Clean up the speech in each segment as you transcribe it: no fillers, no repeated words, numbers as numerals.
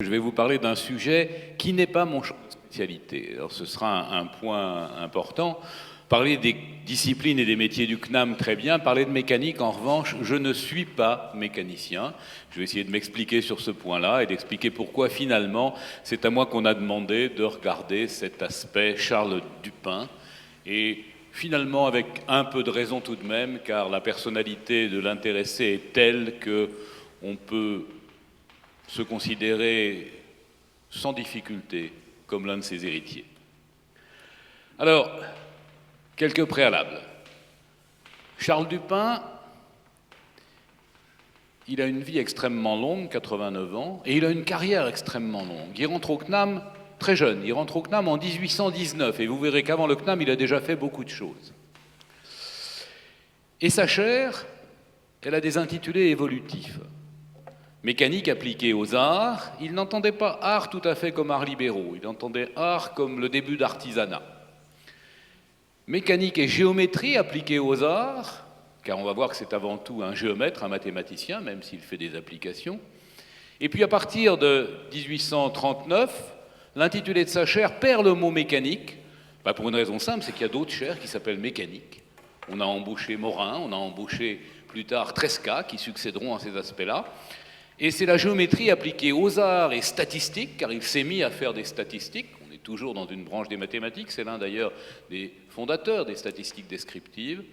Je vais vous parler d'un sujet qui n'est pas mon champ de spécialité. Alors ce sera un point important. Parler des disciplines et des métiers du CNAM, très bien. Parler de mécanique, en revanche, je ne suis pas mécanicien. Je vais essayer de m'expliquer sur ce point-là et d'expliquer pourquoi, finalement, c'est à moi qu'on a demandé de regarder cet aspect Charles Dupin. Et finalement, avec un peu de raison tout de même, car la personnalité de l'intéressé est telle qu'on peut se considérer sans difficulté comme l'un de ses héritiers. Alors, quelques préalables. Charles Dupin, il a une vie extrêmement longue, 89 ans, et il a une carrière extrêmement longue. Il rentre au CNAM très jeune, il rentre au CNAM en 1819, et vous verrez qu'avant le CNAM, il a déjà fait beaucoup de choses. Et sa chaire, elle a des intitulés évolutifs. Mécanique appliquée aux arts, il n'entendait pas art tout à fait comme arts libéraux, il entendait art comme le début d'artisanat. Mécanique et géométrie appliquées aux arts, car on va voir que c'est avant tout un géomètre, un mathématicien, même s'il fait des applications. Et puis à partir de 1839, l'intitulé de sa chaire perd le mot mécanique, pour une raison simple, c'est qu'il y a d'autres chaires qui s'appellent mécanique. On a embauché Morin, on a embauché plus tard Tresca, qui succéderont à ces aspects-là. Et c'est la géométrie appliquée aux arts et statistiques, car il s'est mis à faire des statistiques. On est toujours dans une branche des mathématiques, c'est l'un d'ailleurs des fondateurs des statistiques descriptives.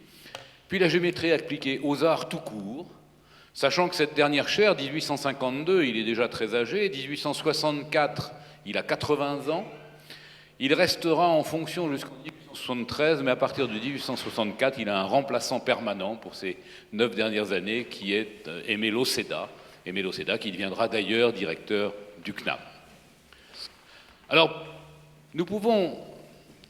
Puis la géométrie appliquée aux arts tout court, sachant que cette dernière chaire, 1852, il est déjà très âgé, 1864, il a 80 ans. Il restera en fonction jusqu'en 1873, mais à partir de 1864, il a un remplaçant permanent pour ces 9 dernières années, qui est Aimé Locéda, qui deviendra d'ailleurs directeur du CNAM. Alors, nous pouvons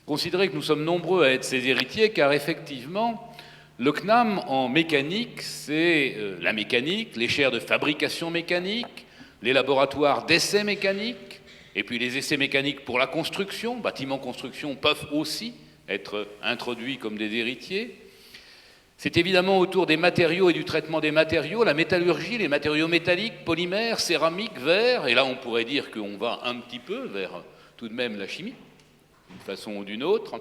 considérer que nous sommes nombreux à être ses héritiers, car effectivement, le CNAM en mécanique, c'est la mécanique, les chaires de fabrication mécanique, les laboratoires d'essais mécaniques, et puis les essais mécaniques pour la construction, bâtiments construction peuvent aussi être introduits comme des héritiers. C'est évidemment autour des matériaux et du traitement des matériaux, la métallurgie, les matériaux métalliques, polymères, céramiques, verre, et là on pourrait dire qu'on va un petit peu vers tout de même la chimie, d'une façon ou d'une autre.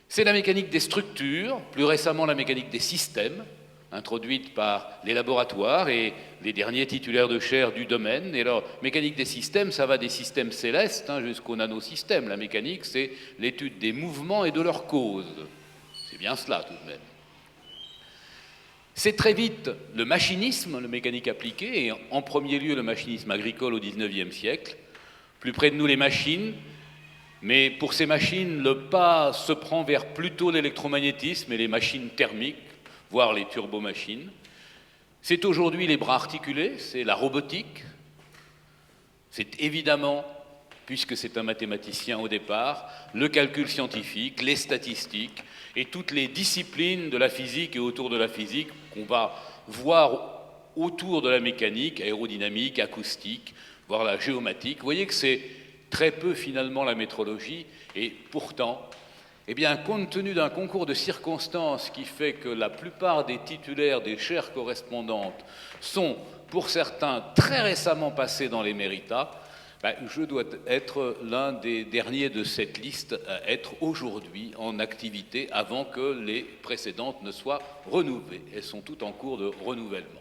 C'est la mécanique des structures, plus récemment la mécanique des systèmes, introduite par les laboratoires et les derniers titulaires de chaire du domaine. Et alors, mécanique des systèmes, ça va des systèmes célestes jusqu'aux nanosystèmes. La mécanique, c'est l'étude des mouvements et de leurs causes. C'est bien cela tout de même. C'est très vite le machinisme, le mécanique appliqué, et en premier lieu le machinisme agricole au XIXe siècle. Plus près de nous les machines, mais pour ces machines, le pas se prend vers plutôt l'électromagnétisme et les machines thermiques, voire les turbomachines. C'est aujourd'hui les bras articulés, c'est la robotique. C'est évidemment, puisque c'est un mathématicien au départ, le calcul scientifique, les statistiques et toutes les disciplines de la physique et autour de la physique qu'on va voir autour de la mécanique, aérodynamique, acoustique, voire la géomatique. Vous voyez que c'est très peu finalement la métrologie, et pourtant, eh bien, compte tenu d'un concours de circonstances qui fait que la plupart des titulaires des chaires correspondantes sont, pour certains, très récemment passés dans l'éméritat, je dois être l'un des derniers de cette liste à être aujourd'hui en activité avant que les précédentes ne soient renouvelées. Elles sont toutes en cours de renouvellement.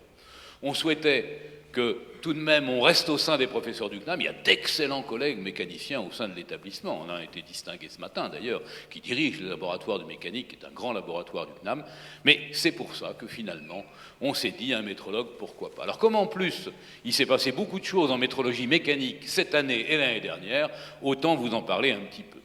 On souhaitait que tout de même on reste au sein des professeurs du CNAM. Il y a d'excellents collègues mécaniciens au sein de l'établissement. On a été distingué ce matin d'ailleurs, qui dirige le laboratoire de mécanique, qui est un grand laboratoire du CNAM. Mais c'est pour ça que finalement on s'est dit un métrologue, pourquoi pas. Alors comme en plus il s'est passé beaucoup de choses en métrologie mécanique cette année et l'année dernière, autant vous en parler un petit peu.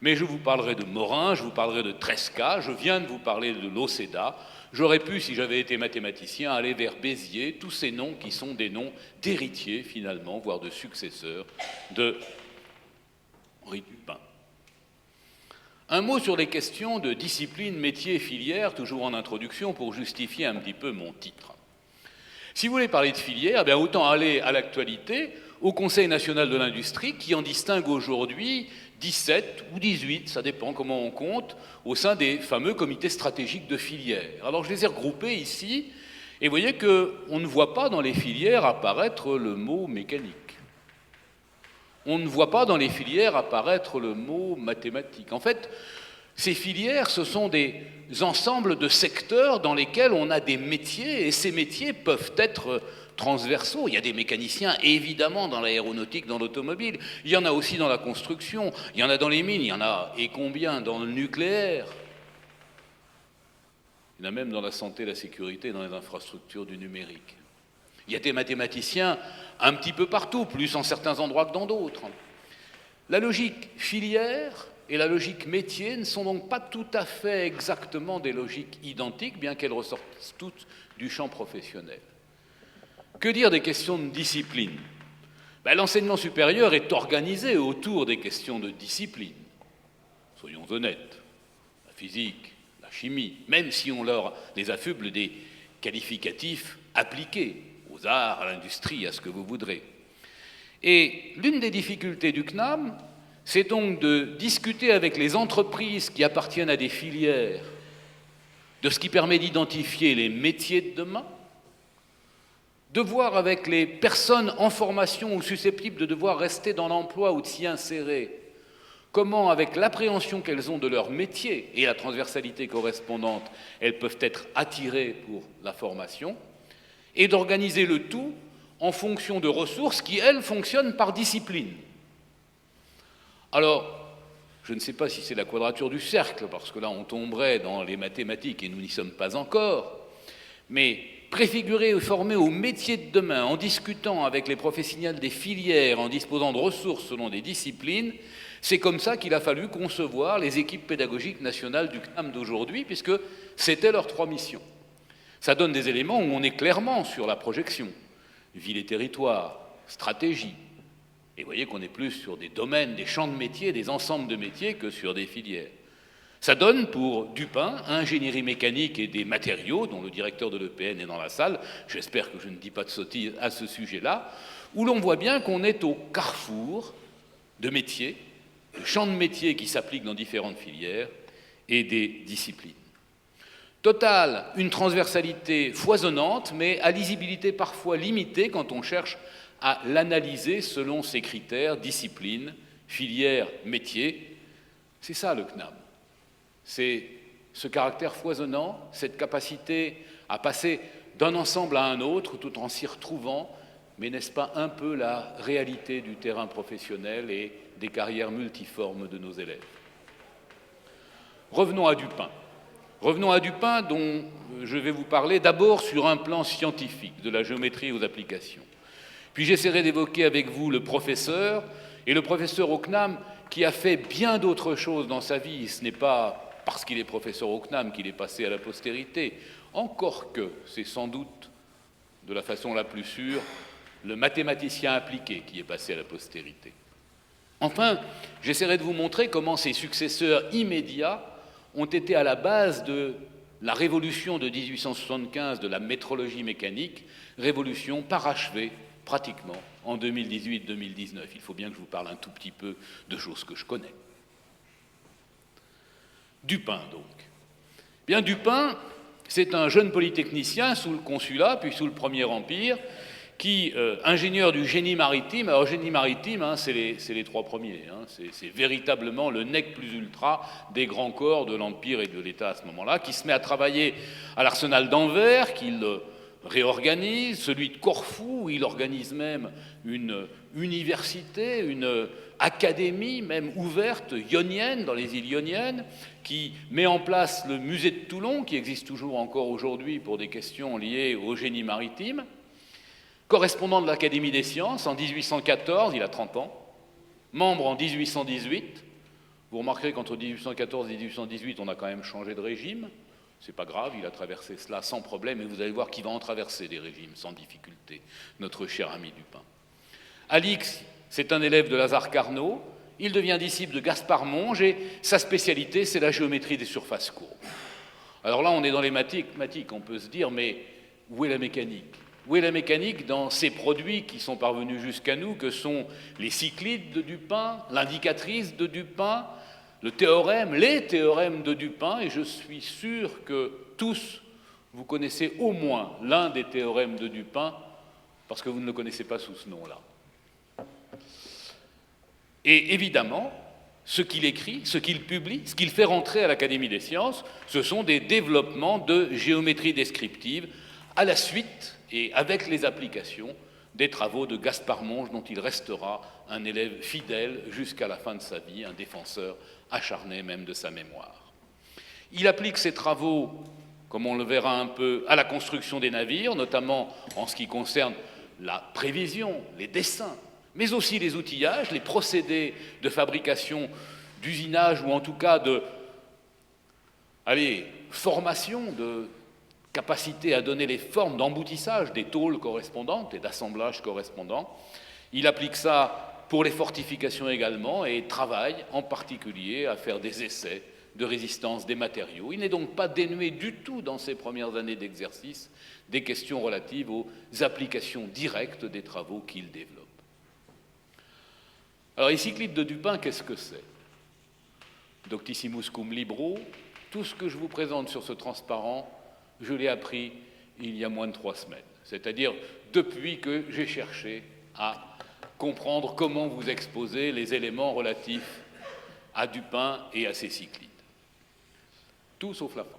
Mais je vous parlerai de Morin, je vous parlerai de Tresca, je viens de vous parler de Locéda. J'aurais pu, si j'avais été mathématicien, aller vers Bézier, tous ces noms qui sont des noms d'héritiers, finalement, voire de successeurs de Henri Dupin. Un mot sur les questions de discipline, métier, filière, toujours en introduction, pour justifier un petit peu mon titre. Si vous voulez parler de filière, autant aller à l'actualité, au Conseil national de l'industrie, qui en distingue aujourd'hui 17 ou 18, ça dépend comment on compte, au sein des fameux comités stratégiques de filière. Alors je les ai regroupés ici, et vous voyez qu'on ne voit pas dans les filières apparaître le mot mécanique. on ne voit pas dans les filières apparaître le mot mathématique. En fait, ces filières, ce sont des ensembles de secteurs dans lesquels on a des métiers, et ces métiers peuvent être transversaux. Il y a des mécaniciens, évidemment, dans l'aéronautique, dans l'automobile. Il y en a aussi dans la construction, il y en a dans les mines, il y en a, et combien, dans le nucléaire. Il y en a même dans la santé, la sécurité, dans les infrastructures du numérique. Il y a des mathématiciens un petit peu partout, plus en certains endroits que dans d'autres. La logique filière et la logique métier ne sont donc pas tout à fait exactement des logiques identiques, bien qu'elles ressortent toutes du champ professionnel. Que dire des questions de discipline? L'enseignement supérieur est organisé autour des questions de discipline. Soyons honnêtes, la physique, la chimie, même si on leur les affuble des qualificatifs appliqués aux arts, à l'industrie, à ce que vous voudrez. Et l'une des difficultés du CNAM, c'est donc de discuter avec les entreprises qui appartiennent à des filières de ce qui permet d'identifier les métiers de demain, de voir avec les personnes en formation ou susceptibles de devoir rester dans l'emploi ou de s'y insérer, comment, avec l'appréhension qu'elles ont de leur métier et la transversalité correspondante, elles peuvent être attirées pour la formation, et d'organiser le tout en fonction de ressources qui, elles, fonctionnent par discipline. Alors, je ne sais pas si c'est la quadrature du cercle, parce que là, on tomberait dans les mathématiques et nous n'y sommes pas encore, mais préfigurer et former au métier de demain en discutant avec les professionnels des filières, en disposant de ressources selon des disciplines, c'est comme ça qu'il a fallu concevoir les équipes pédagogiques nationales du CNAM d'aujourd'hui, puisque c'était leurs 3 missions. Ça donne des éléments où on est clairement sur la projection, ville et territoire, stratégie. Et vous voyez qu'on est plus sur des domaines, des champs de métiers, des ensembles de métiers que sur des filières. Ça donne pour Dupin, ingénierie mécanique et des matériaux, dont le directeur de l'EPN est dans la salle, j'espère que je ne dis pas de sottises à ce sujet-là, où l'on voit bien qu'on est au carrefour de métiers, de champs de métiers qui s'appliquent dans différentes filières et des disciplines. Total, une transversalité foisonnante, mais à lisibilité parfois limitée quand on cherche à l'analyser selon ses critères, discipline, filière, métier. C'est ça le CNAM. C'est ce caractère foisonnant, cette capacité à passer d'un ensemble à un autre tout en s'y retrouvant, mais n'est-ce pas un peu la réalité du terrain professionnel et des carrières multiformes de nos élèves? Revenons à Dupin. Revenons à Dupin, dont je vais vous parler d'abord sur un plan scientifique, de la géométrie aux applications. Puis j'essaierai d'évoquer avec vous le professeur, et le professeur au CNAM qui a fait bien d'autres choses dans sa vie. Ce n'est pas parce qu'il est professeur au CNAM qu'il est passé à la postérité, encore que c'est sans doute, de la façon la plus sûre, le mathématicien appliqué qui est passé à la postérité. Enfin, j'essaierai de vous montrer comment ses successeurs immédiats ont été à la base de la révolution de 1875 de la métrologie mécanique, révolution parachevée pratiquement en 2018-2019. Il faut bien que je vous parle un tout petit peu de choses que je connais. Dupin, donc. Bien, Dupin, c'est un jeune polytechnicien sous le Consulat, puis sous le Premier Empire, qui, ingénieur du génie maritime, alors génie maritime, c'est les 3 premiers, c'est véritablement le nec plus ultra des grands corps de l'Empire et de l'État à ce moment-là, qui se met à travailler à l'arsenal d'Anvers, qu'il réorganise, celui de Corfou, où il organise même une université, une académie même ouverte, ionienne, dans les îles ioniennes, qui met en place le musée de Toulon, qui existe toujours encore aujourd'hui pour des questions liées au génie maritime. Correspondant de l'Académie des sciences en 1814, il a 30 ans, membre en 1818. Vous remarquerez qu'entre 1814 et 1818, on a quand même changé de régime. C'est pas grave, il a traversé cela sans problème, et vous allez voir qu'il va en traverser des régimes sans difficulté, notre cher ami Dupin. Alix, c'est un élève de Lazare Carnot, il devient disciple de Gaspard Monge, et sa spécialité, c'est la géométrie des surfaces courbes. Alors là, on est dans les mathématiques, on peut se dire, mais où est la mécanique ? Où est la mécanique dans ces produits qui sont parvenus jusqu'à nous, que sont les cyclides de Dupin, l'indicatrice de Dupin, le théorème, les théorèmes de Dupin, et je suis sûr que tous, vous connaissez au moins l'un des théorèmes de Dupin, parce que vous ne le connaissez pas sous ce nom-là. Et évidemment, ce qu'il écrit, ce qu'il publie, ce qu'il fait rentrer à l'Académie des sciences, ce sont des développements de géométrie descriptive à la suite et avec les applications des travaux de Gaspard Monge, dont il restera un élève fidèle jusqu'à la fin de sa vie, un défenseur acharné même de sa mémoire. Il applique ses travaux, comme on le verra un peu, à la construction des navires, notamment en ce qui concerne la prévision, les dessins, mais aussi les outillages, les procédés de fabrication, d'usinage ou en tout cas de formation, de capacité à donner les formes d'emboutissage des tôles correspondantes et d'assemblage correspondant. Il applique ça pour les fortifications également et travaille en particulier à faire des essais de résistance des matériaux. Il n'est donc pas dénué du tout dans ses premières années d'exercice des questions relatives aux applications directes des travaux qu'il développe. Alors, les cyclides de Dupin, qu'est-ce que c'est? Doctissimus cum libro, tout ce que je vous présente sur ce transparent, je l'ai appris il y a moins de 3 semaines, c'est-à-dire depuis que j'ai cherché à comprendre comment vous exposer les éléments relatifs à Dupin et à ses cyclides. Tout sauf la fin.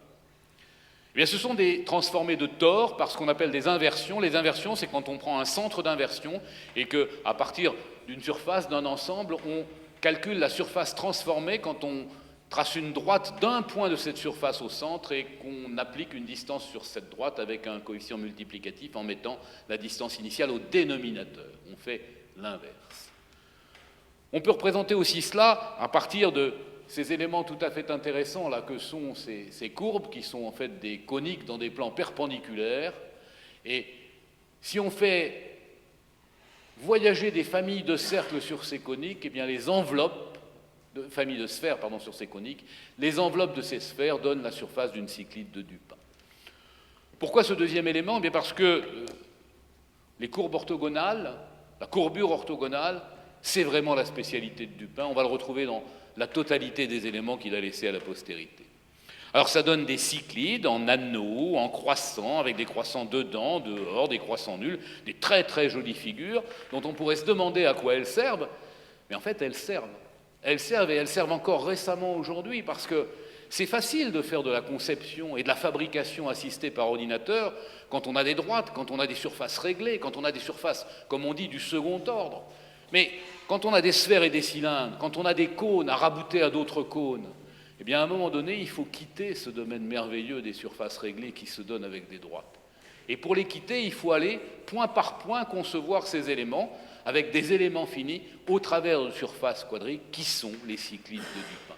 Eh bien, ce sont des transformés de Thor par ce qu'on appelle des inversions. Les inversions, c'est quand on prend un centre d'inversion et qu'à partir d'une surface, d'un ensemble, on calcule la surface transformée quand on trace une droite d'un point de cette surface au centre et qu'on applique une distance sur cette droite avec un coefficient multiplicatif en mettant la distance initiale au dénominateur. On fait l'inverse. On peut représenter aussi cela à partir de ces éléments tout à fait intéressants là que sont ces courbes qui sont en fait des coniques dans des plans perpendiculaires. Et si on fait voyager des familles de cercles sur ces coniques, eh bien les enveloppes, familles de sphères pardon, sur ces coniques, les enveloppes de ces sphères donnent la surface d'une cyclide de Dupin. Pourquoi ce deuxième élément? Eh bien parce que les courbes orthogonales, la courbure orthogonale, c'est vraiment la spécialité de Dupin. On va le retrouver dans la totalité des éléments qu'il a laissés à la postérité. Alors ça donne des cyclides en anneaux, en croissants, avec des croissants dedans, dehors, des croissants nuls, des très très jolies figures dont on pourrait se demander à quoi elles servent, mais en fait elles servent. Elles servent et elles servent encore récemment aujourd'hui parce que c'est facile de faire de la conception et de la fabrication assistée par ordinateur quand on a des droites, quand on a des surfaces réglées, quand on a des surfaces, comme on dit, du second ordre. Mais quand on a des sphères et des cylindres, quand on a des cônes à rabouter à d'autres cônes, eh bien à un moment donné, il faut quitter ce domaine merveilleux des surfaces réglées qui se donnent avec des droites. Et pour les quitter, il faut aller point par point concevoir ces éléments avec des éléments finis au travers de surfaces quadriques qui sont les cyclides de Dupin.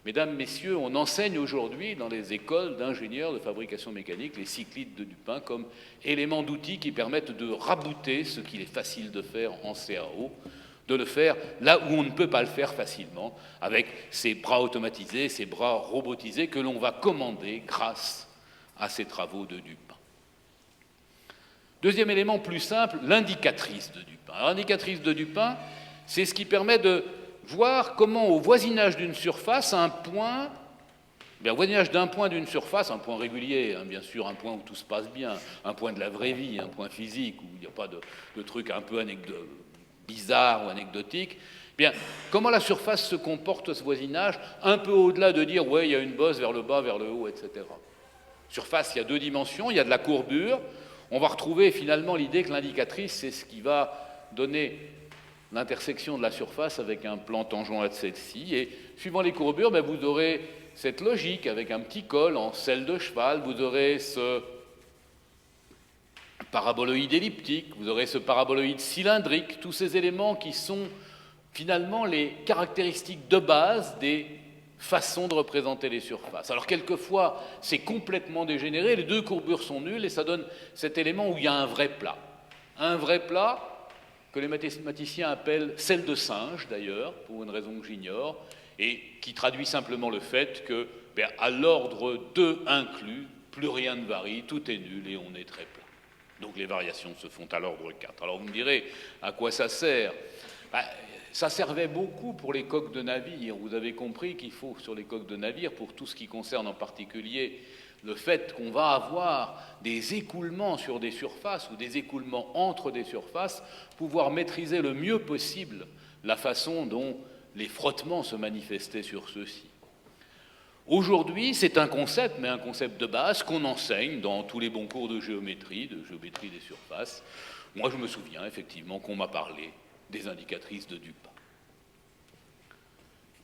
Mesdames, Messieurs, on enseigne aujourd'hui dans les écoles d'ingénieurs de fabrication mécanique les cyclides de Dupin comme éléments d'outils qui permettent de rabouter ce qu'il est facile de faire en CAO, de le faire là où on ne peut pas le faire facilement, avec ces bras automatisés, ces bras robotisés que l'on va commander grâce à ces travaux de Dupin. Deuxième élément plus simple, l'indicatrice de Dupin. L'indicatrice de Dupin, c'est ce qui permet de voir comment au voisinage d'une surface, un point, au voisinage d'un point d'une surface, un point régulier, bien sûr, un point où tout se passe bien, un point de la vraie vie, un point physique, où il n'y a pas de trucs un peu bizarres ou anecdotiques, bien, comment la surface se comporte à ce voisinage, un peu au-delà de dire, ouais, il y a une bosse vers le bas, vers le haut, etc. Surface, il y a 2 dimensions, il y a de la courbure. On va retrouver finalement l'idée que l'indicatrice, c'est ce qui va donner l'intersection de la surface avec un plan tangent à celle-ci. Et suivant les courbures, vous aurez cette logique avec un petit col en selle de cheval, vous aurez ce paraboloïde elliptique, vous aurez ce paraboloïde cylindrique, tous ces éléments qui sont finalement les caractéristiques de base des façons de représenter les surfaces. Alors quelquefois, c'est complètement dégénéré, les 2 courbures sont nulles et ça donne cet élément où il y a un vrai plat. Un vrai plat que les mathématiciens appellent selle de singe, d'ailleurs, pour une raison que j'ignore, et qui traduit simplement le fait que, à l'ordre 2 inclus, plus rien ne varie, tout est nul et on est très plat. Donc les variations se font à l'ordre 4. Alors vous me direz, à quoi ça sert? Ça servait beaucoup pour les coques de navire. Vous avez compris qu'il faut, sur les coques de navire, pour tout ce qui concerne en particulier le fait qu'on va avoir des écoulements sur des surfaces ou des écoulements entre des surfaces, pouvoir maîtriser le mieux possible la façon dont les frottements se manifestaient sur ceux-ci. Aujourd'hui, c'est un concept, mais un concept de base qu'on enseigne dans tous les bons cours de géométrie des surfaces. Moi, je me souviens effectivement qu'on m'a parlé des indicatrices de Dupin.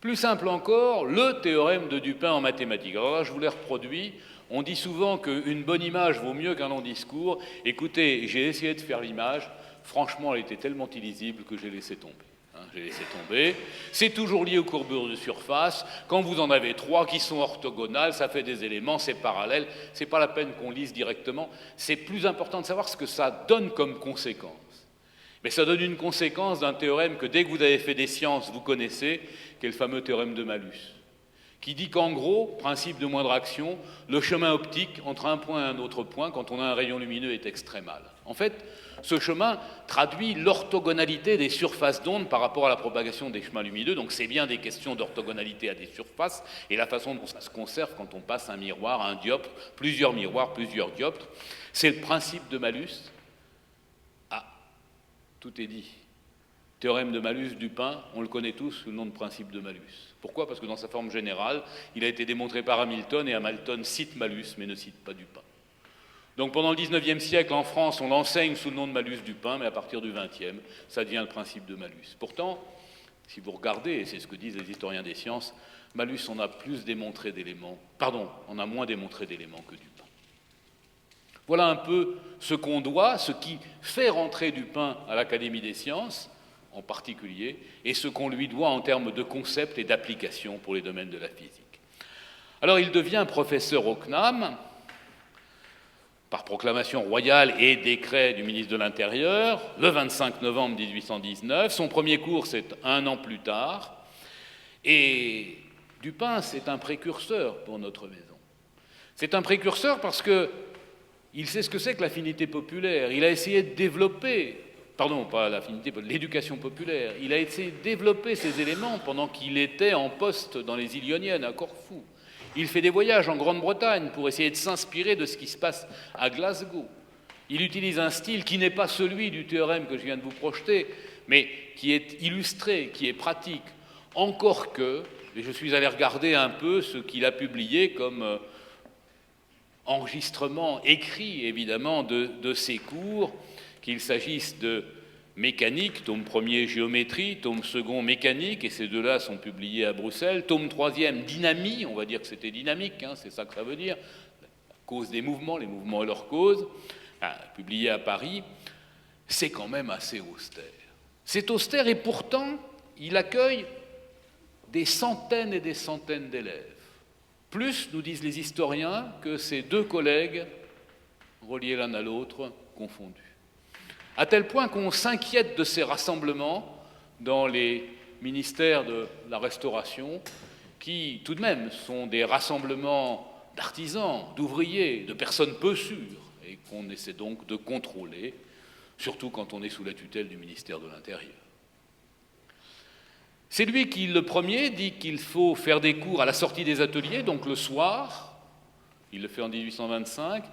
Plus simple encore, le théorème de Dupin en mathématiques. Alors là, je vous l'ai reproduit. On dit souvent qu'une bonne image vaut mieux qu'un long discours. Écoutez, j'ai essayé de faire l'image. Franchement, elle était tellement illisible que j'ai laissé tomber. J'ai laissé tomber. C'est toujours lié aux courbures de surface. Quand vous en avez trois qui sont orthogonales, ça fait des éléments, c'est parallèle. C'est pas la peine qu'on lise directement. C'est plus important de savoir ce que ça donne comme conséquence. Mais ça donne une conséquence d'un théorème que dès que vous avez fait des sciences, vous connaissez, qui est le fameux théorème de Malus, qui dit qu'en gros, principe de moindre action, le chemin optique entre un point et un autre point, quand on a un rayon lumineux, est extrémal. En fait, ce chemin traduit l'orthogonalité des surfaces d'onde par rapport à la propagation des chemins lumineux, donc c'est bien des questions d'orthogonalité à des surfaces, et la façon dont ça se conserve quand on passe un miroir, un dioptre, plusieurs miroirs, plusieurs dioptres. C'est le principe de Malus. Ah, tout est dit. Théorème de Malus-Dupin, on le connaît tous sous le nom de principe de Malus. Pourquoi ? Parce que dans sa forme générale, il a été démontré par Hamilton, et Hamilton cite Malus, mais ne cite pas Dupin. Donc pendant le XIXe siècle, en France, on l'enseigne sous le nom de Malus-Dupin, mais à partir du XXe, ça devient le principe de Malus. Pourtant, si vous regardez, et c'est ce que disent les historiens des sciences, Malus on a moins démontré d'éléments que Dupin. Voilà un peu ce qu'on doit, ce qui fait rentrer Dupin à l'Académie des sciences, en particulier, et ce qu'on lui doit en termes de concepts et d'applications pour les domaines de la physique. Alors il devient professeur au CNAM, par proclamation royale et décret du ministre de l'Intérieur, le 25 novembre 1819. Son premier cours, c'est un an plus tard. Et Dupin, c'est un précurseur pour notre maison. C'est un précurseur parce qu'il sait ce que c'est que l'affinité populaire. Il a essayé de développer, l'éducation populaire. Il a essayé de développer ces éléments pendant qu'il était en poste dans les îles Ioniennes, à Corfou. Il fait des voyages en Grande-Bretagne pour essayer de s'inspirer de ce qui se passe à Glasgow. Il utilise un style qui n'est pas celui du théorème que je viens de vous projeter, mais qui est illustré, qui est pratique. Encore que, et je suis allé regarder un peu ce qu'il a publié comme enregistrement écrit, évidemment, de ses cours, qu'il s'agisse de mécanique, tome 1er géométrie, tome 2 mécanique, et ces deux-là sont publiés à Bruxelles, tome 3e dynamie, on va dire que c'était dynamique, c'est ça que ça veut dire, la cause des mouvements, les mouvements et leurs causes, publié à Paris, c'est quand même assez austère. C'est austère et pourtant, il accueille des centaines et des centaines d'élèves. Plus, nous disent les historiens, que ses deux collègues, reliés l'un à l'autre, confondus. À tel point qu'on s'inquiète de ces rassemblements dans les ministères de la Restauration, qui, tout de même, sont des rassemblements d'artisans, d'ouvriers, de personnes peu sûres, et qu'on essaie donc de contrôler, surtout quand on est sous la tutelle du ministère de l'Intérieur. C'est lui qui, le premier, dit qu'il faut faire des cours à la sortie des ateliers, donc le soir, il le fait en 1825.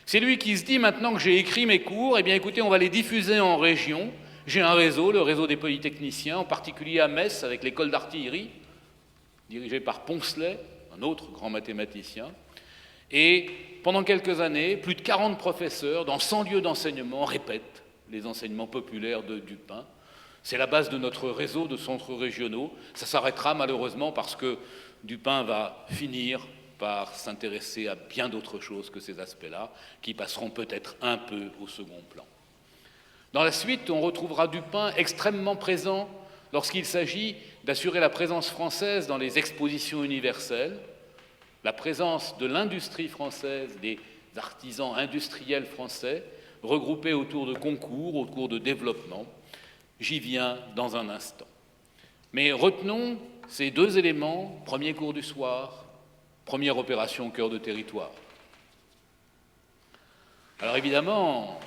C'est lui qui se dit, maintenant que j'ai écrit mes cours, eh bien écoutez, on va les diffuser en région. J'ai un réseau, le réseau des polytechniciens, en particulier à Metz, avec l'école d'artillerie, dirigée par Poncelet, un autre grand mathématicien. Et pendant quelques années, plus de 40 professeurs, dans 100 lieux d'enseignement, répètent les enseignements populaires de Dupin. C'est la base de notre réseau de centres régionaux. Ça s'arrêtera malheureusement parce que Dupin va finir par s'intéresser à bien d'autres choses que ces aspects-là, qui passeront peut-être un peu au second plan. Dans la suite, on retrouvera Dupin extrêmement présent lorsqu'il s'agit d'assurer la présence française dans les expositions universelles, la présence de l'industrie française, des artisans industriels français, regroupés autour de concours, autour de développement. J'y viens dans un instant. Mais retenons ces deux éléments, premier cours du soir, première opération au cœur de territoire. Alors évidemment,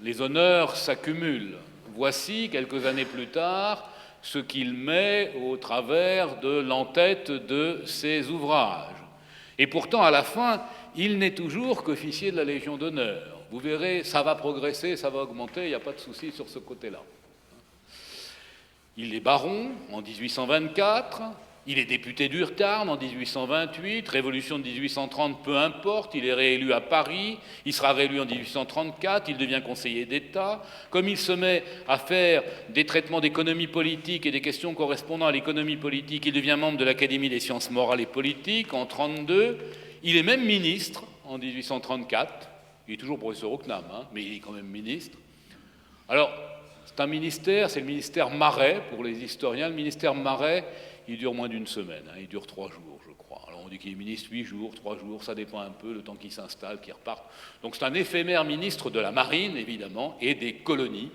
les honneurs s'accumulent. Voici, quelques années plus tard, ce qu'il met au travers de l'entête de ses ouvrages. Et pourtant, à la fin, il n'est toujours qu'officier de la Légion d'honneur. Vous verrez, ça va progresser, ça va augmenter, il n'y a pas de souci sur ce côté-là. Il est baron en 1824, il est député d'Urtarn en 1828, révolution de 1830, peu importe, il est réélu à Paris, il sera réélu en 1834, il devient conseiller d'État. Comme il se met à faire des traitements d'économie politique et des questions correspondant à l'économie politique, il devient membre de l'Académie des sciences morales et politiques en 1932. Il est même ministre en 1834. Il est toujours professeur au CNAM, mais il est quand même ministre. Alors, c'est un ministère, c'est le ministère Maret pour les historiens. Le ministère Maret, il dure moins d'une semaine, il dure 3 jours, je crois. Alors on dit qu'il est ministre 8 jours, 3 jours, ça dépend un peu, le temps qu'il s'installe, qu'il reparte. Donc c'est un éphémère ministre de la Marine, évidemment, et des colonies.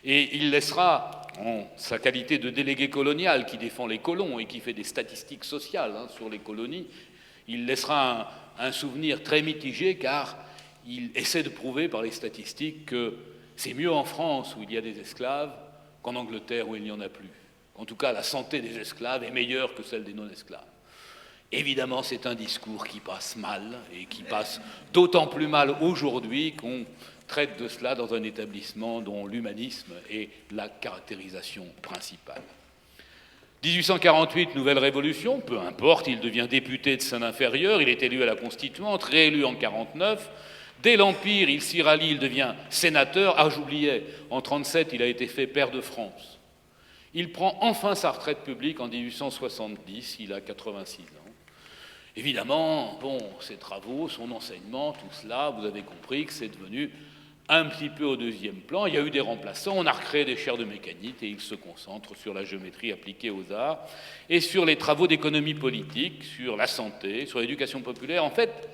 Et il laissera, en sa qualité de délégué colonial qui défend les colons et qui fait des statistiques sociales sur les colonies, il laissera un souvenir très mitigé car il essaie de prouver par les statistiques que c'est mieux en France où il y a des esclaves qu'en Angleterre où il n'y en a plus. En tout cas, la santé des esclaves est meilleure que celle des non-esclaves. Évidemment, c'est un discours qui passe mal, et qui passe d'autant plus mal aujourd'hui qu'on traite de cela dans un établissement dont l'humanisme est la caractérisation principale. 1848, nouvelle révolution, peu importe, il devient député de Seine-Inférieure, il est élu à la Constituante, réélu en 1949. Dès l'Empire, il s'y rallie, il devient sénateur. Ah, j'oubliais, en 1937, il a été fait pair de France. Il prend enfin sa retraite publique en 1870, il a 86 ans. Évidemment, ses travaux, son enseignement, tout cela, vous avez compris que c'est devenu un petit peu au deuxième plan. Il y a eu des remplaçants, on a recréé des chaires de mécanique et il se concentre sur la géométrie appliquée aux arts et sur les travaux d'économie politique, sur la santé, sur l'éducation populaire. En fait,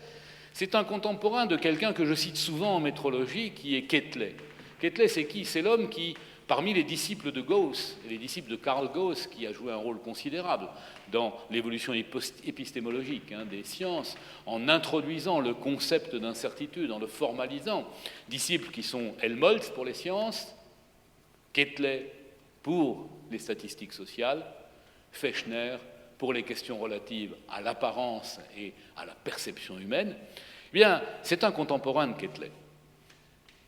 c'est un contemporain de quelqu'un que je cite souvent en métrologie, qui est Quetelet. Quetelet, c'est qui? C'est l'homme qui, parmi les disciples de Gauss, les disciples de Karl Gauss, qui a joué un rôle considérable dans l'évolution épistémologique des sciences, en introduisant le concept d'incertitude, en le formalisant, disciples qui sont Helmholtz pour les sciences, Quetelet pour les statistiques sociales, Fechner pour les questions relatives à l'apparence et à la perception humaine, eh bien, c'est un contemporain de Quetelet.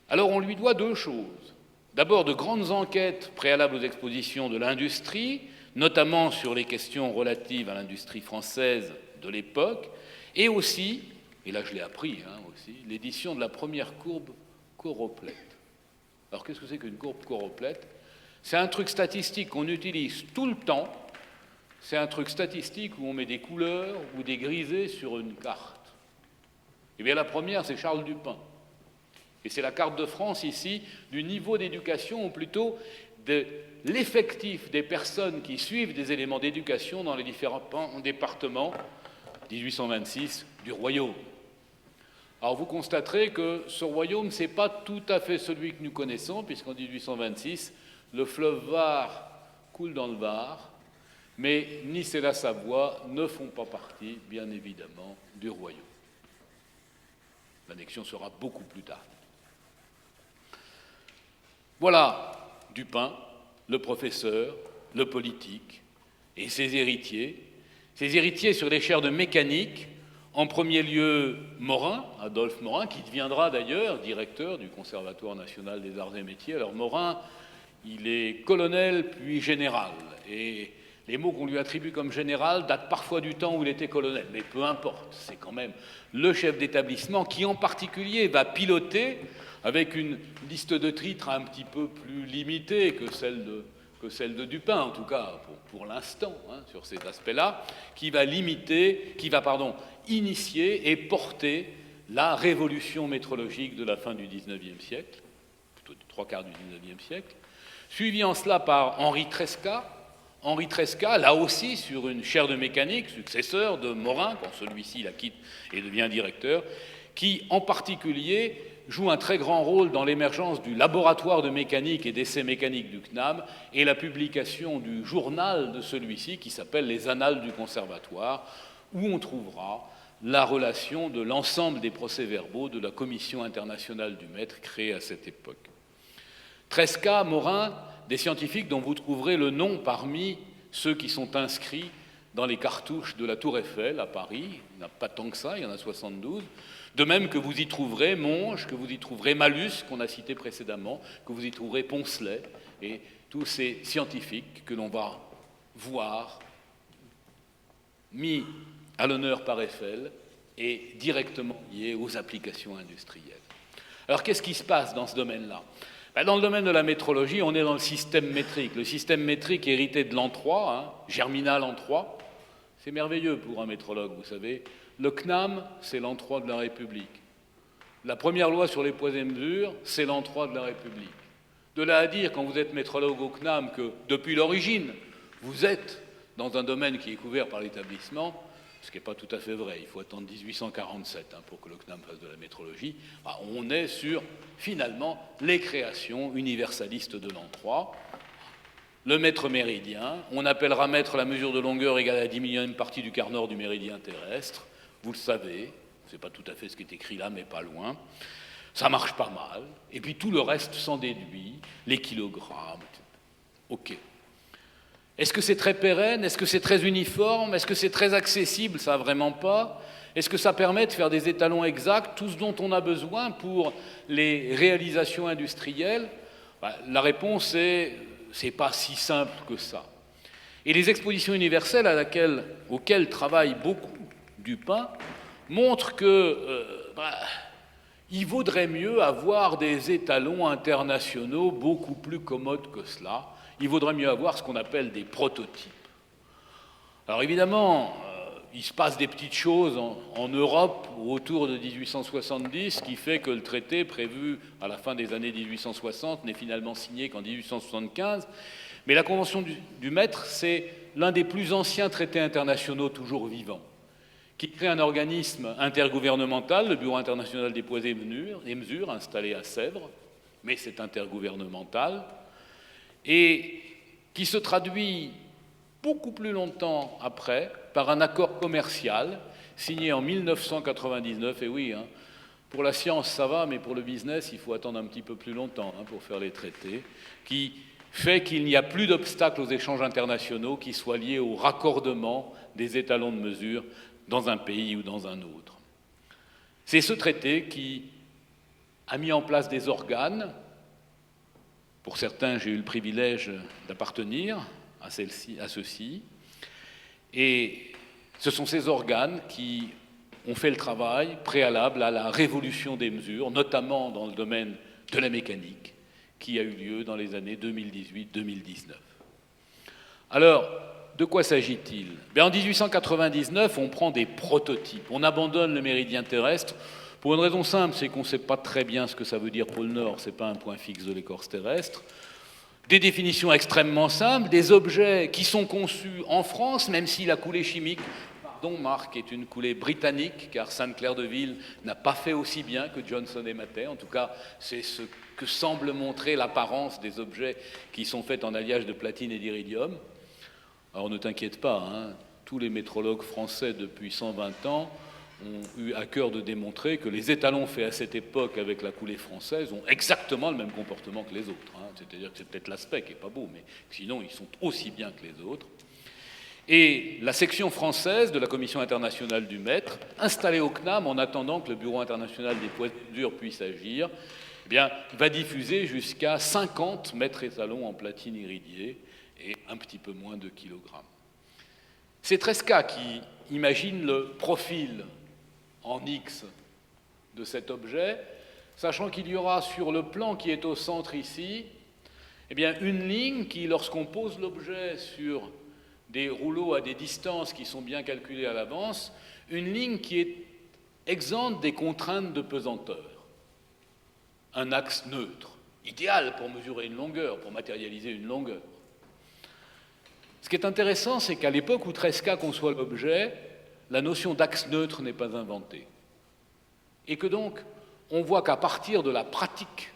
Alors on lui doit 2 choses. D'abord, de grandes enquêtes préalables aux expositions de l'industrie, notamment sur les questions relatives à l'industrie française de l'époque, et aussi, et là je l'ai appris aussi, l'édition de la première courbe choroplète. Alors qu'est-ce que c'est qu'une courbe choroplète? C'est un truc statistique qu'on utilise tout le temps. C'est un truc statistique où on met des couleurs ou des grisés sur une carte. Eh bien, la première, c'est Charles Dupin. Et c'est la carte de France, ici, du niveau d'éducation, ou plutôt de l'effectif des personnes qui suivent des éléments d'éducation dans les différents départements, 1826, du royaume. Alors, vous constaterez que ce royaume, ce n'est pas tout à fait celui que nous connaissons, puisqu'en 1826, le fleuve Var coule dans le Var, mais Nice et la Savoie ne font pas partie, bien évidemment, du royaume. L'annexion sera beaucoup plus tard. Voilà Dupin, le professeur, le politique, et ses héritiers. Ses héritiers sur les chaires de mécanique, en premier lieu Morin, Adolphe Morin, qui deviendra d'ailleurs directeur du Conservatoire national des arts et métiers. Alors Morin, il est colonel puis général, et les mots qu'on lui attribue comme général datent parfois du temps où il était colonel, mais peu importe, c'est quand même le chef d'établissement qui en particulier va piloter, avec une liste de titres un petit peu plus limitée que celle de Dupin, en tout cas pour l'instant, sur cet aspect-là, qui va initier et porter la révolution métrologique de la fin du XIXe siècle, plutôt du 3/4 du XIXe siècle, suivi en cela par Henri Tresca. Henri Tresca, là aussi sur une chaire de mécanique, successeur de Morin, quand celui-ci la quitte et devient directeur, qui en particulier joue un très grand rôle dans l'émergence du laboratoire de mécanique et d'essais mécaniques du CNAM et la publication du journal de celui-ci qui s'appelle Les Annales du Conservatoire, où on trouvera la relation de l'ensemble des procès-verbaux de la Commission internationale du maître créée à cette époque. Tresca, Morin, des scientifiques dont vous trouverez le nom parmi ceux qui sont inscrits dans les cartouches de la Tour Eiffel à Paris. Il n'y en a pas tant que ça, il y en a 72. De même que vous y trouverez Monge, que vous y trouverez Malus, qu'on a cité précédemment, que vous y trouverez Poncelet, et tous ces scientifiques que l'on va voir mis à l'honneur par Eiffel et directement liés aux applications industrielles. Alors qu'est-ce qui se passe dans ce domaine-là? Dans le domaine de la métrologie, on est dans le système métrique. Le système métrique hérité de l'an 3, germinal en 3, c'est merveilleux pour un métrologue, vous savez. Le CNAM, c'est l'an 3 de la République. La première loi sur les poids et mesures, c'est l'an 3 de la République. De là à dire, quand vous êtes métrologue au CNAM, que depuis l'origine, vous êtes dans un domaine qui est couvert par l'établissement, ce qui n'est pas tout à fait vrai. Il faut attendre 1847 pour que le CNAM fasse de la métrologie. On est sur, finalement, les créations universalistes de l'an 3. Le mètre méridien, on appellera mètre la mesure de longueur égale à la 10 millionième partie du quart nord du méridien terrestre. Vous le savez, c'est pas tout à fait ce qui est écrit là, mais pas loin. Ça marche pas mal. Et puis tout le reste s'en déduit, les kilogrammes. OK. Est-ce que c'est très pérenne? Est-ce que c'est très uniforme? Est-ce que c'est très accessible? Ça, vraiment pas. Est-ce que ça permet de faire des étalons exacts, tout ce dont on a besoin pour les réalisations industrielles? La réponse est, c'est pas si simple que ça. Et les expositions universelles auxquelles travaille beaucoup Dupin montrent que il vaudrait mieux avoir des étalons internationaux beaucoup plus commodes que cela. Il vaudrait mieux avoir ce qu'on appelle des prototypes. Alors évidemment, il se passe des petites choses en Europe autour de 1870 qui fait que le traité prévu à la fin des années 1860 n'est finalement signé qu'en 1875. Mais la Convention du mètre, c'est l'un des plus anciens traités internationaux toujours vivants, qui crée un organisme intergouvernemental, le Bureau international des poids et mesures, installé à Sèvres, mais c'est intergouvernemental, et qui se traduit beaucoup plus longtemps après par un accord commercial signé en 1999, et oui, pour la science ça va, mais pour le business il faut attendre un petit peu plus longtemps pour faire les traités, qui fait qu'il n'y a plus d'obstacles aux échanges internationaux qui soient liés au raccordement des étalons de mesure dans un pays ou dans un autre. C'est ce traité qui a mis en place des organes. Pour certains, j'ai eu le privilège d'appartenir à ceux-ci. Et ce sont ces organes qui ont fait le travail préalable à la révolution des mesures, notamment dans le domaine de la mécanique, qui a eu lieu dans les années 2018-2019. Alors, de quoi s'agit-il? En 1899, on prend des prototypes. On abandonne le méridien terrestre pour une raison simple, c'est qu'on ne sait pas très bien ce que ça veut dire pôle Nord, ce n'est pas un point fixe de l'écorce terrestre. Des définitions extrêmement simples, des objets qui sont conçus en France, même si la coulée chimique, pardon Marc, est une coulée britannique, car Sainte-Claire-de-Ville n'a pas fait aussi bien que Johnson et Matthey. En tout cas, c'est ce que semble montrer l'apparence des objets qui sont faits en alliage de platine et d'iridium. Alors ne t'inquiète pas, tous les métrologues français depuis 120 ans ont eu à cœur de démontrer que les étalons faits à cette époque avec la coulée française ont exactement le même comportement que les autres. C'est-à-dire que c'est peut-être l'aspect qui n'est pas beau, mais sinon ils sont aussi bien que les autres. Et la section française de la Commission internationale du mètre, installée au CNAM en attendant que le Bureau international des poids et mesures puisse agir, va diffuser jusqu'à 50 mètres étalons en platine iridiée et un petit peu moins de kilogrammes. C'est Tresca qui imagine le profil en X de cet objet, sachant qu'il y aura sur le plan qui est au centre ici, une ligne qui, lorsqu'on pose l'objet sur des rouleaux à des distances qui sont bien calculées à l'avance, une ligne qui est exempte des contraintes de pesanteur. Un axe neutre, idéal pour mesurer une longueur, pour matérialiser une longueur. Ce qui est intéressant, c'est qu'à l'époque où Tresca conçoit l'objet, la notion d'axe neutre n'est pas inventée. Et que donc, on voit qu'à partir de la pratique,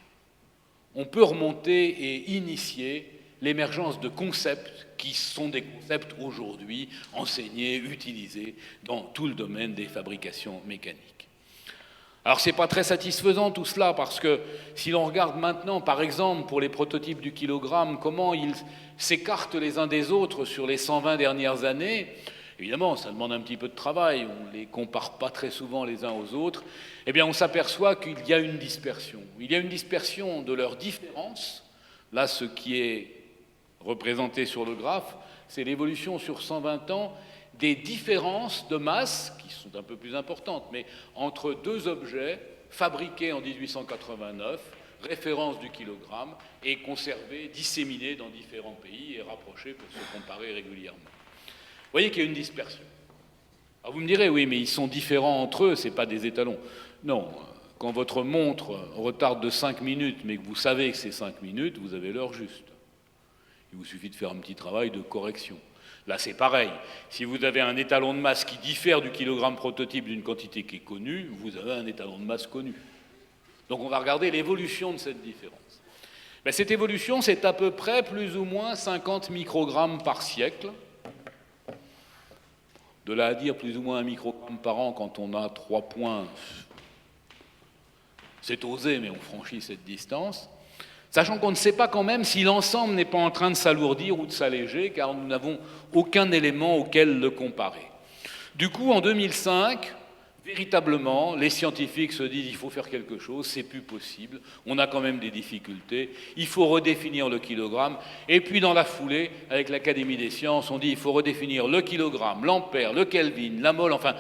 on peut remonter et initier l'émergence de concepts qui sont des concepts aujourd'hui enseignés, utilisés dans tout le domaine des fabrications mécaniques. Alors, ce n'est pas très satisfaisant tout cela, parce que si l'on regarde maintenant, par exemple, pour les prototypes du kilogramme, comment ils s'écartent les uns des autres sur les 120 dernières années, évidemment, ça demande un petit peu de travail, on ne les compare pas très souvent les uns aux autres, on s'aperçoit qu'il y a une dispersion. Il y a une dispersion de leurs différences. Là, ce qui est représentée sur le graphe, c'est l'évolution sur 120 ans des différences de masse, qui sont un peu plus importantes, mais entre deux objets fabriqués en 1889, référence du kilogramme, et conservés, disséminés dans différents pays et rapprochés pour se comparer régulièrement. Vous voyez qu'il y a une dispersion. Alors vous me direz, oui, mais ils sont différents entre eux, ce n'est pas des étalons. Non, quand votre montre retarde de 5 minutes, mais que vous savez que c'est 5 minutes, vous avez l'heure juste. Il vous suffit de faire un petit travail de correction. Là, c'est pareil. Si vous avez un étalon de masse qui diffère du kilogramme prototype d'une quantité qui est connue, vous avez un étalon de masse connu. Donc on va regarder l'évolution de cette différence. Ben, cette évolution, c'est à peu près plus ou moins 50 microgrammes par siècle. De là à dire plus ou moins 1 microgramme par an quand on a 3 points, c'est osé, mais on franchit cette distance. Sachant qu'on ne sait pas quand même si l'ensemble n'est pas en train de s'alourdir ou de s'alléger, car nous n'avons aucun élément auquel le comparer. Du coup, en 2005, véritablement, les scientifiques se disent il faut faire quelque chose, c'est plus possible, on a quand même des difficultés, il faut redéfinir le kilogramme, et puis dans la foulée, avec l'Académie des sciences, on dit il faut redéfinir le kilogramme, l'ampère, le Kelvin, la mole, enfin,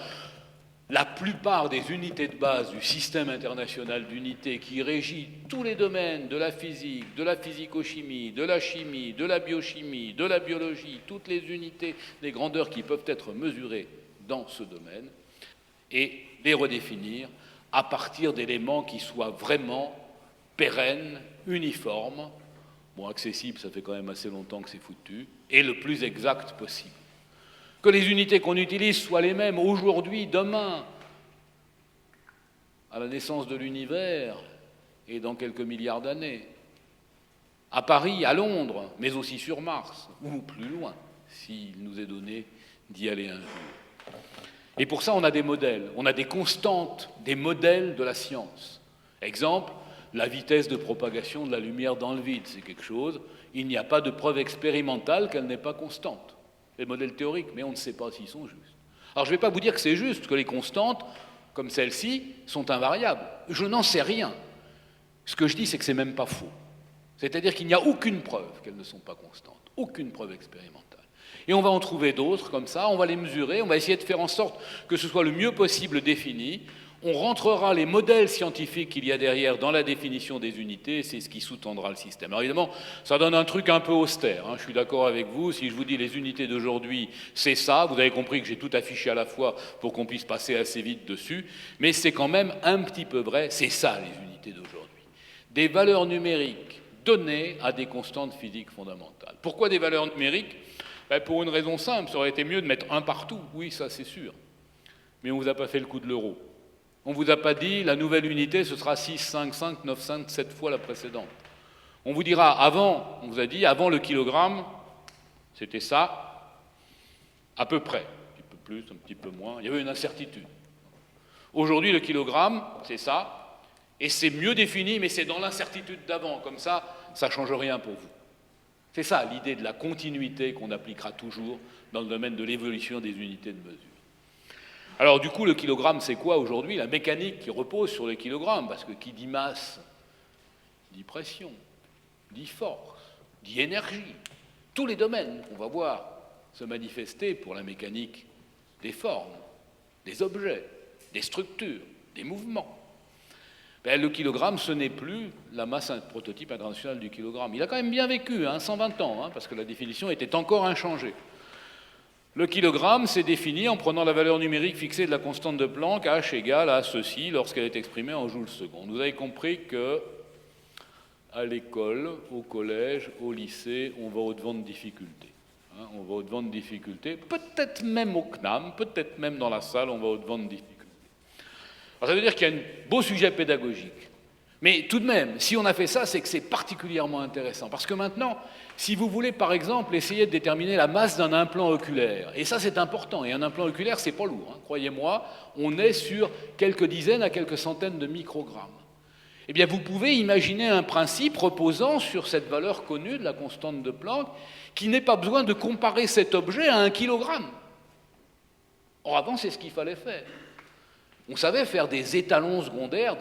la plupart des unités de base du système international d'unités qui régit tous les domaines de la physique, de la physico-chimie, de la chimie, de la biochimie, de la biologie, toutes les unités, les grandeurs qui peuvent être mesurées dans ce domaine, et les redéfinir à partir d'éléments qui soient vraiment pérennes, uniformes, bon, accessibles, ça fait quand même assez longtemps que c'est foutu, et le plus exact possible. Que les unités qu'on utilise soient les mêmes aujourd'hui, demain, à la naissance de l'univers et dans quelques milliards d'années, à Paris, à Londres, mais aussi sur Mars, ou plus loin, s'il nous est donné d'y aller un jour. Et pour ça, on a des modèles, on a des constantes, des modèles de la science. Exemple, la vitesse de propagation de la lumière dans le vide, c'est quelque chose, il n'y a pas de preuve expérimentale qu'elle n'est pas constante. Les modèles théoriques, mais on ne sait pas s'ils sont justes. Alors je ne vais pas vous dire que c'est juste, que les constantes, comme celle-ci, sont invariables. Je n'en sais rien. Ce que je dis, c'est que ce n'est même pas faux. C'est-à-dire qu'il n'y a aucune preuve qu'elles ne sont pas constantes, aucune preuve expérimentale. Et on va en trouver d'autres comme ça, on va les mesurer, on va essayer de faire en sorte que ce soit le mieux possible défini. On rentrera les modèles scientifiques qu'il y a derrière dans la définition des unités, c'est ce qui sous-tendra le système. Alors évidemment, ça donne un truc un peu austère, hein, je suis d'accord avec vous, si je vous dis les unités d'aujourd'hui, c'est ça, vous avez compris que j'ai tout affiché à la fois pour qu'on puisse passer assez vite dessus, mais c'est quand même un petit peu vrai, c'est ça les unités d'aujourd'hui. Des valeurs numériques données à des constantes physiques fondamentales. Pourquoi des valeurs numériques ? Ben pour une raison simple, ça aurait été mieux de mettre un partout, oui, ça c'est sûr, mais on ne vous a pas fait le coup de l'euro. On ne vous a pas dit, la nouvelle unité, ce sera 6, 5, 5, 9, 5, 7 fois la précédente. On vous dira, avant, on vous a dit, avant le kilogramme, c'était ça, à peu près, un petit peu plus, un petit peu moins, il y avait une incertitude. Aujourd'hui, le kilogramme, c'est ça, et c'est mieux défini, mais c'est dans l'incertitude d'avant, comme ça ne change rien pour vous. C'est ça l'idée de la continuité qu'on appliquera toujours dans le domaine de l'évolution des unités de mesure. Alors du coup, le kilogramme, c'est quoi aujourd'hui ? La mécanique qui repose sur le kilogramme, parce que qui dit masse, dit pression, dit force, dit énergie. Tous les domaines qu'on va voir se manifester pour la mécanique des formes, des objets, des structures, des mouvements. Ben, le kilogramme, ce n'est plus la masse prototype internationale du kilogramme. Il a quand même bien vécu, 120 ans, parce que la définition était encore inchangée. Le kilogramme s'est défini en prenant la valeur numérique fixée de la constante de Planck, H égale à ceci, lorsqu'elle est exprimée en joules secondes. Vous avez compris que à l'école, au collège, au lycée, on va au-devant de difficultés. On va au-devant de difficultés, peut-être même au CNAM, peut-être même dans la salle, on va au-devant de difficultés. Alors ça veut dire qu'il y a un beau sujet pédagogique. Mais tout de même, si on a fait ça, c'est que c'est particulièrement intéressant. Parce que maintenant, si vous voulez, par exemple, essayer de déterminer la masse d'un implant oculaire, et ça c'est important, et un implant oculaire, c'est pas lourd, croyez-moi, on est sur quelques dizaines à quelques centaines de microgrammes. Eh bien, vous pouvez imaginer un principe reposant sur cette valeur connue de la constante de Planck, qui n'est pas besoin de comparer cet objet à 1 kilogramme. Or, avant, c'est ce qu'il fallait faire. On savait faire des étalons secondaires,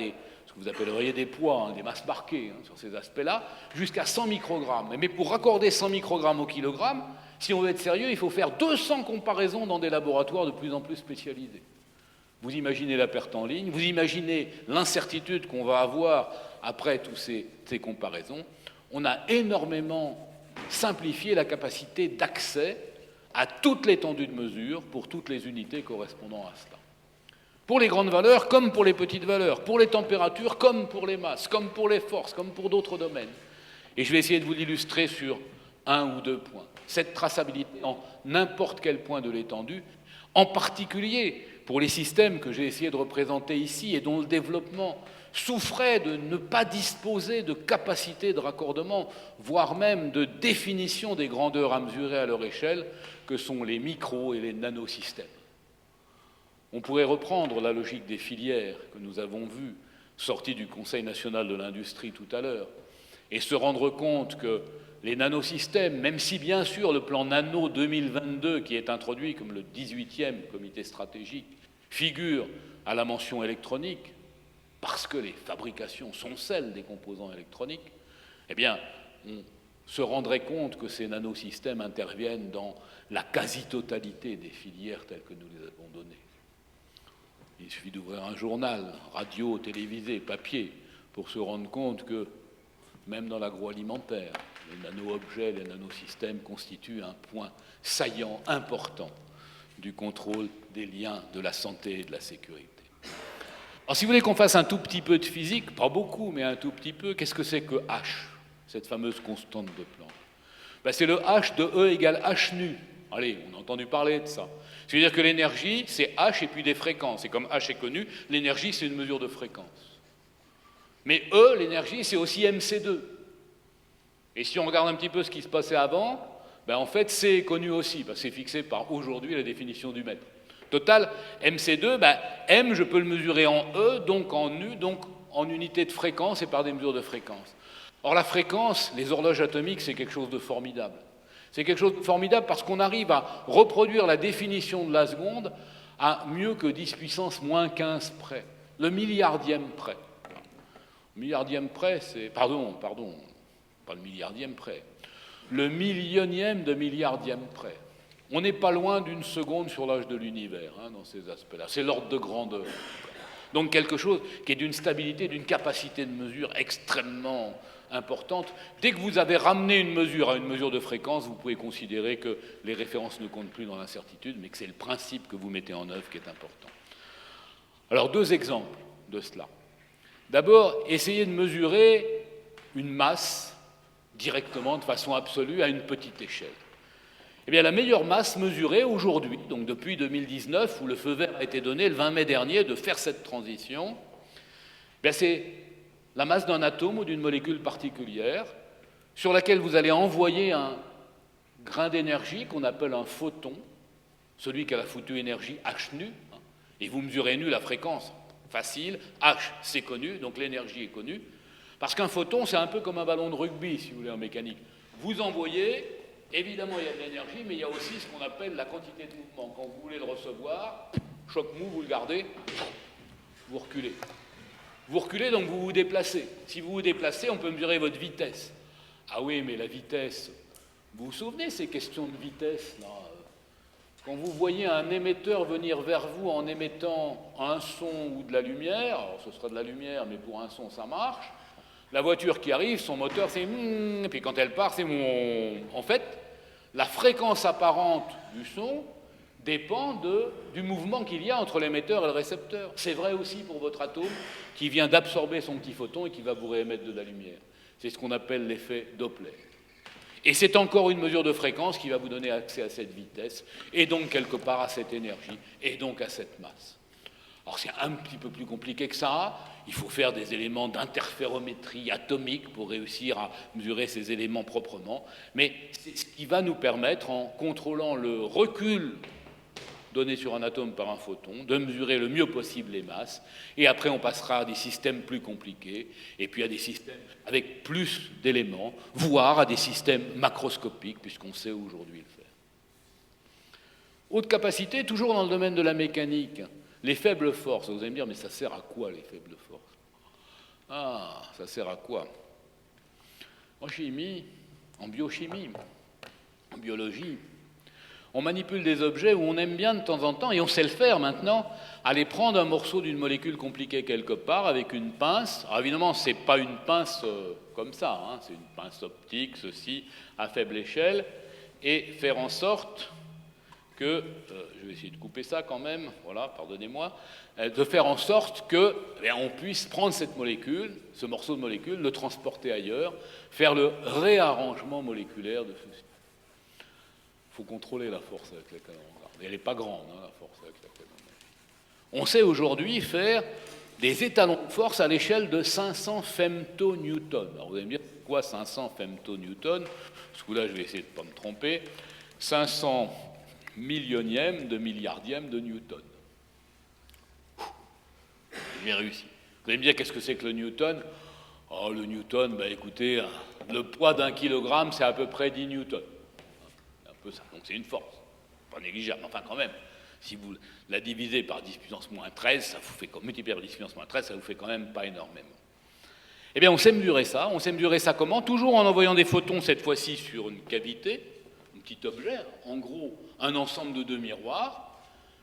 ce que vous appelleriez des poids, des masses marquées sur ces aspects-là, jusqu'à 100 microgrammes. Mais pour raccorder 100 microgrammes au kilogramme, si on veut être sérieux, il faut faire 200 comparaisons dans des laboratoires de plus en plus spécialisés. Vous imaginez la perte en ligne, vous imaginez l'incertitude qu'on va avoir après toutes ces comparaisons. On a énormément simplifié la capacité d'accès à toute l'étendue de mesure pour toutes les unités correspondant à cela. Pour les grandes valeurs comme pour les petites valeurs, pour les températures comme pour les masses, comme pour les forces, comme pour d'autres domaines. Et je vais essayer de vous l'illustrer sur un ou deux points. Cette traçabilité en n'importe quel point de l'étendue, en particulier pour les systèmes que j'ai essayé de représenter ici et dont le développement souffrait de ne pas disposer de capacité de raccordement, voire même de définition des grandeurs à mesurer à leur échelle, que sont les micro- et les nanosystèmes. On pourrait reprendre la logique des filières que nous avons vues, sorties du Conseil national de l'industrie tout à l'heure, et se rendre compte que les nanosystèmes, même si bien sûr le plan Nano 2022, qui est introduit comme le 18e comité stratégique, figure à la mention électronique, parce que les fabrications sont celles des composants électroniques, eh bien, on se rendrait compte que ces nanosystèmes interviennent dans la quasi-totalité des filières telles que nous les avons données. Il suffit d'ouvrir un journal, radio, télévisé, papier, pour se rendre compte que, même dans l'agroalimentaire, les nano-objets, les nanosystèmes constituent un point saillant, important, du contrôle des liens de la santé et de la sécurité. Alors, si vous voulez qu'on fasse un tout petit peu de physique, pas beaucoup, mais un tout petit peu, qu'est-ce que c'est que H, cette fameuse constante de Planck? C'est le H de E égale H nu. Allez, on a entendu parler de ça. C'est-à-dire que l'énergie, c'est H et puis des fréquences. Et comme H est connu, l'énergie, c'est une mesure de fréquence. Mais E, l'énergie, c'est aussi MC2. Et si on regarde un petit peu ce qui se passait avant, en fait, C est connu aussi, parce que c'est fixé par aujourd'hui la définition du mètre. Total, MC2, M, je peux le mesurer en E, donc en U, donc en unité de fréquence et par des mesures de fréquence. Or, la fréquence, les horloges atomiques, c'est quelque chose de formidable. C'est quelque chose de formidable parce qu'on arrive à reproduire la définition de la seconde à mieux que 10 puissance moins 15 près, le milliardième près. Le milliardième près, c'est... Pardon, pas le milliardième près. Le millionième de milliardième près. On n'est pas loin d'une seconde sur l'âge de l'univers, dans ces aspects-là. C'est l'ordre de grandeur. Donc quelque chose qui est d'une stabilité, d'une capacité de mesure extrêmement importante. Dès que vous avez ramené une mesure à une mesure de fréquence, vous pouvez considérer que les références ne comptent plus dans l'incertitude, mais que c'est le principe que vous mettez en œuvre qui est important. Alors, deux exemples de cela. D'abord, essayez de mesurer une masse directement, de façon absolue, à une petite échelle. Eh bien, la meilleure masse mesurée aujourd'hui, donc depuis 2019, où le feu vert a été donné le 20 mai dernier de faire cette transition, c'est la masse d'un atome ou d'une molécule particulière sur laquelle vous allez envoyer un grain d'énergie qu'on appelle un photon, celui qui a la foutue énergie H nu, et vous mesurez nu la fréquence, facile, H c'est connu, donc l'énergie est connue, parce qu'un photon c'est un peu comme un ballon de rugby, si vous voulez, en mécanique. Vous envoyez, évidemment il y a de l'énergie, mais il y a aussi ce qu'on appelle la quantité de mouvement. Quand vous voulez le recevoir, choc mou, vous le gardez, vous reculez. Vous reculez, donc vous vous déplacez. Si vous vous déplacez, on peut mesurer votre vitesse. Ah oui, mais la vitesse, vous vous souvenez ces questions de vitesse là, quand vous voyez un émetteur venir vers vous en émettant un son ou de la lumière, alors ce sera de la lumière, mais pour un son ça marche, la voiture qui arrive, son moteur c'est et puis quand elle part c'est en fait, la fréquence apparente du son dépend du mouvement qu'il y a entre l'émetteur et le récepteur. C'est vrai aussi pour votre atome qui vient d'absorber son petit photon et qui va vous réémettre de la lumière. C'est ce qu'on appelle l'effet Doppler. Et c'est encore une mesure de fréquence qui va vous donner accès à cette vitesse, et donc quelque part à cette énergie, et donc à cette masse. Alors c'est un petit peu plus compliqué que ça, il faut faire des éléments d'interférométrie atomique pour réussir à mesurer ces éléments proprement, mais c'est ce qui va nous permettre, en contrôlant le recul donné sur un atome par un photon, de mesurer le mieux possible les masses, et après on passera à des systèmes plus compliqués, et puis à des systèmes avec plus d'éléments, voire à des systèmes macroscopiques, puisqu'on sait aujourd'hui le faire. Autre capacité, toujours dans le domaine de la mécanique, Les faibles forces, vous allez me dire, mais ça sert à quoi les faibles forces? Ah, ça sert à quoi? En chimie, en biochimie, en biologie, on manipule des objets où on aime bien de temps en temps, et on sait le faire maintenant, aller prendre un morceau d'une molécule compliquée quelque part avec une pince. Alors évidemment, ce n'est pas une pince comme ça, hein, c'est une pince optique, ceci, à faible échelle, et faire en sorte que, je vais essayer de couper ça quand même, voilà, pardonnez-moi, de faire en sorte que on puisse prendre cette molécule, ce morceau de molécule, le transporter ailleurs, faire le réarrangement moléculaire de ceci. Il faut contrôler la force avec laquelle on regarde. Elle n'est pas grande, hein, la force avec laquelle on regarde. On sait aujourd'hui faire des étalons de force à l'échelle de 500 femtonewtons. Alors vous allez me dire, quoi 500 femtonewtons? Ce coup-là, je vais essayer de ne pas me tromper. 500 millionièmes de milliardième de newton. J'ai réussi. Vous allez me dire, qu'est-ce que c'est que le newton? Oh, le newton, ben écoutez, le poids d'un kilogramme, c'est à peu près 10 newtons. Un peu ça. Donc c'est une force. Pas négligeable, enfin quand même. Si vous la divisez par 10 puissance moins 13, ça vous fait, multiplié par 10 puissance moins 13, ça vous fait quand même pas énormément. Eh bien, on sait mesurer ça. On sait mesurer ça comment? Toujours en envoyant des photons, cette fois-ci, sur une cavité, un petit objet, en gros, un ensemble de 2 miroirs.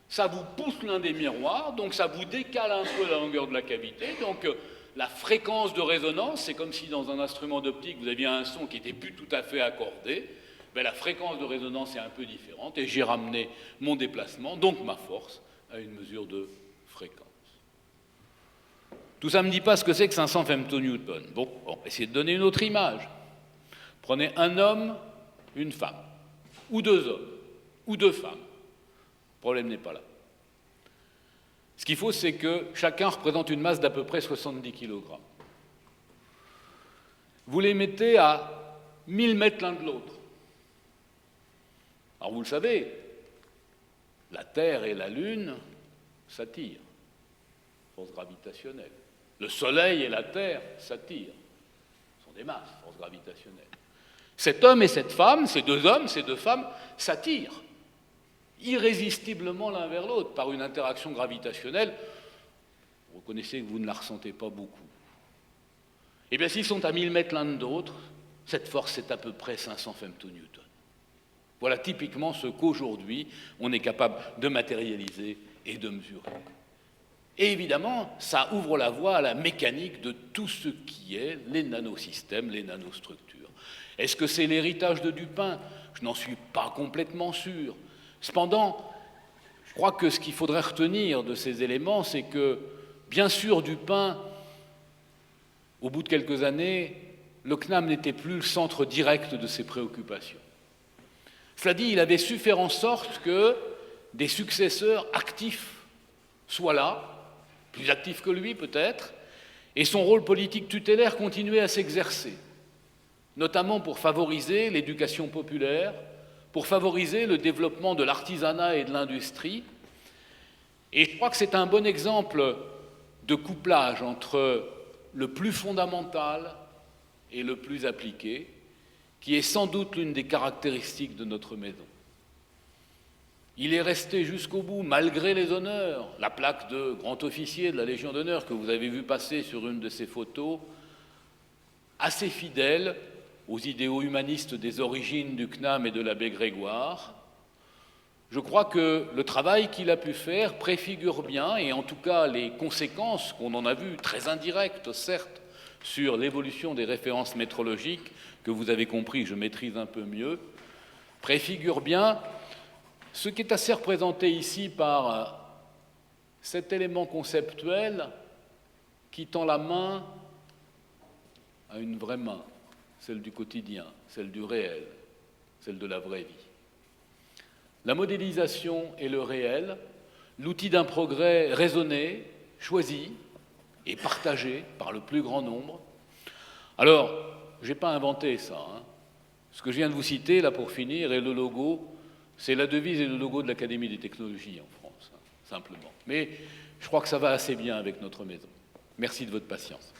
Ça vous pousse l'un des miroirs, donc ça vous décale un peu la longueur de la cavité. Donc, la fréquence de résonance, c'est comme si dans un instrument d'optique, vous aviez un son qui n'était plus tout à fait accordé. Ben, la fréquence de résonance est un peu différente, et j'ai ramené mon déplacement, donc ma force, à une mesure de fréquence. Tout ça ne me dit pas ce que c'est que 500 femtonewtons. Bon, on va essayer de donner une autre image. Prenez un homme, une femme, ou 2 hommes, ou 2 femmes. Le problème n'est pas là. Ce qu'il faut, c'est que chacun représente une masse d'à peu près 70 kg. Vous les mettez à 1000 mètres l'un de l'autre. Alors vous le savez, la Terre et la Lune s'attirent, force gravitationnelle. Le Soleil et la Terre s'attirent, ce sont des masses, force gravitationnelle. Cet homme et cette femme, ces 2 hommes, ces 2 femmes, s'attirent irrésistiblement l'un vers l'autre par une interaction gravitationnelle. Vous reconnaissez que vous ne la ressentez pas beaucoup. Eh bien, s'ils sont à 1000 mètres l'un de l'autre, cette force, c'est à peu près 500 femtonewtons. Voilà typiquement ce qu'aujourd'hui, on est capable de matérialiser et de mesurer. Et évidemment, ça ouvre la voie à la mécanique de tout ce qui est les nanosystèmes, les nanostructures. Est-ce que c'est l'héritage de Dupin? Je n'en suis pas complètement sûr. Cependant, je crois que ce qu'il faudrait retenir de ces éléments, c'est que, bien sûr, Dupin, au bout de quelques années, le CNAM n'était plus le centre direct de ses préoccupations. Cela dit, il avait su faire en sorte que des successeurs actifs soient là, plus actifs que lui peut-être, et son rôle politique tutélaire continuait à s'exercer, notamment pour favoriser l'éducation populaire, pour favoriser le développement de l'artisanat et de l'industrie. Et je crois que c'est un bon exemple de couplage entre le plus fondamental et le plus appliqué, qui est sans doute l'une des caractéristiques de notre maison. Il est resté jusqu'au bout, malgré les honneurs, la plaque de grand officier de la Légion d'honneur que vous avez vu passer sur une de ces photos, assez fidèle aux idéaux humanistes des origines du CNAM et de l'abbé Grégoire. Je crois que le travail qu'il a pu faire préfigure bien, et en tout cas les conséquences qu'on en a vues, très indirectes certes, sur l'évolution des références métrologiques, que vous avez compris, je maîtrise un peu mieux, préfigure bien ce qui est assez représenté ici par cet élément conceptuel qui tend la main à une vraie main, celle du quotidien, celle du réel, celle de la vraie vie. La modélisation est le réel, l'outil d'un progrès raisonné, choisi et partagé par le plus grand nombre. Alors, je n'ai pas inventé ça. Ce que je viens de vous citer, là pour finir, est le logo, c'est la devise et le logo de l'Académie des technologies en France, simplement. Mais je crois que ça va assez bien avec notre maison. Merci de votre patience.